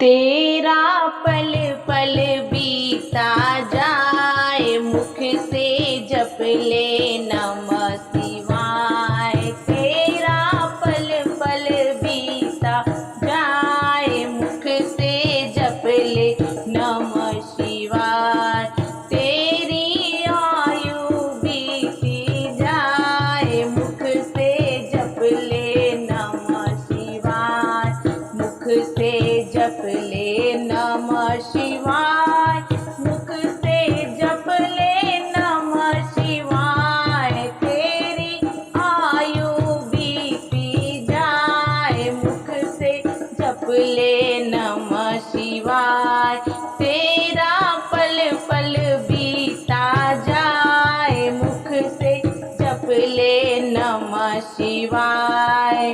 तेरा पल पल बीता जाए, मुख से जप ले नमः शिवाय। तेरा पल पल बीता जाए, मुख से जप ले नमः शिवाय। तेरी आयु बीती जाए, मुख से जप ले नमः शिवाय। मुख से जप ले नमः शिवाय। मुख से जप ले नमः शिवाय। तेरी आयु बीती जाए, मुख से जप ले नमः शिवाय। तेरा पल पल बीता जाए, मुख से जप ले नमः शिवाय।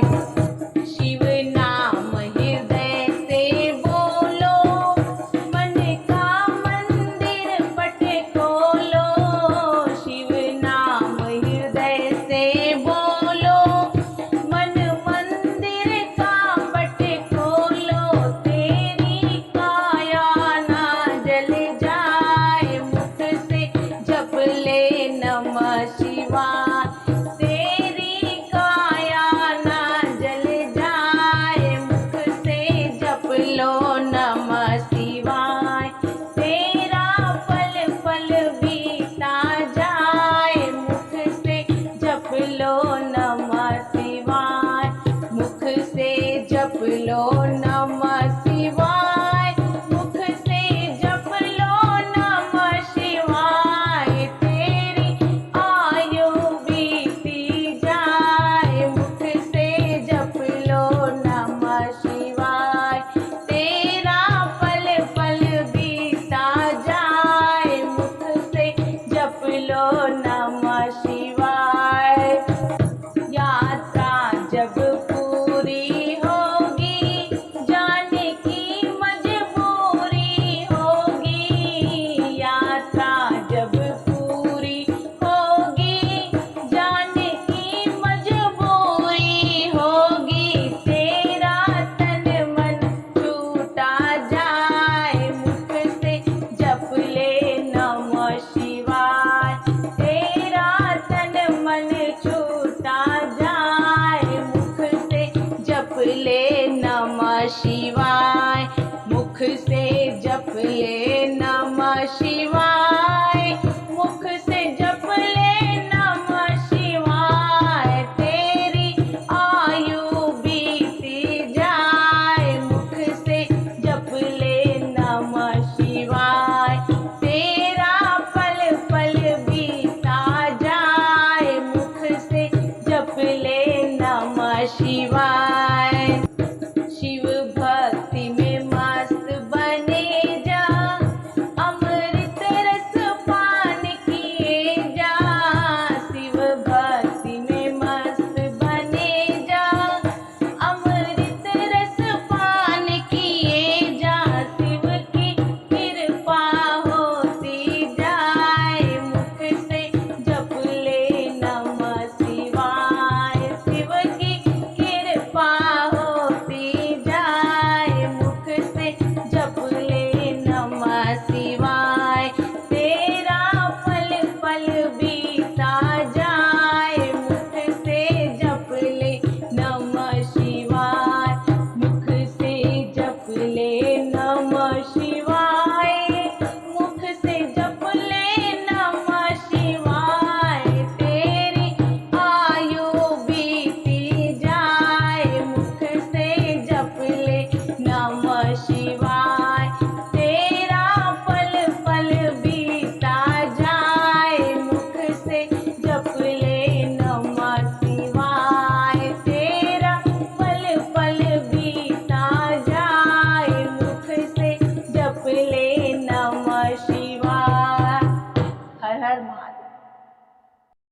शिव नाम हृदय से बोलो, मन का मंदिर पट खोलो। शिव नाम हृदय से बोलो, मन मंदिर का पट खोलो। तेरी काया ना जल जाए, मुख से जप ले नमः शिवाय। तेरी काया ना जल जाए, मुख से जप लो नमः शिवाय। तेरा पल पल बीता जाए, मुख से जप लो नमः शिवाय। मुख से जप लो नमः शिवाय। मुख से जप लो नमः शिवाय। तेरी आयु बीती जाए, मुख से जप लो नमः शिवाय। तेरा पल पल बीता जाए, मुख से जप लो नमः शिवाय। यात्रा जब पूरी होगी, जाने की मजबूरी होगी। यात्रा जब पूरी होगी, जाने की मजबूरी होगी। तेरा तन मन छूटा जाए, मुख से जप ले नमः शिवाय। तेरा तन मन छूटा जाए, मुख से जप ले नमः शिवाय। मुख से जप ले नमः शिवाय। मुख से जप ले नमः शिवाय। तेरी आयु बीती जाए, मुख से जप ले नमः शिवाय। तेरा पल पल बीता जाए, मुख से जप ले नमः शिवाय। शिव भक्ति में मस्त बने जा, अमृत रस पान किए जा। शिव भक्ति में मस्त बने जा, अमृत रस पान किए जा। शिव की कृपा होती जाए, मुख से जप ले नमः शिवाय। शिव की कृपा होती जाए, मुख से जप ले नमः शिवाय। तेरा पल पल बीता जाए, मुख से जप ले नमः शिवाय। मुख से जप ले नमः शिवाय।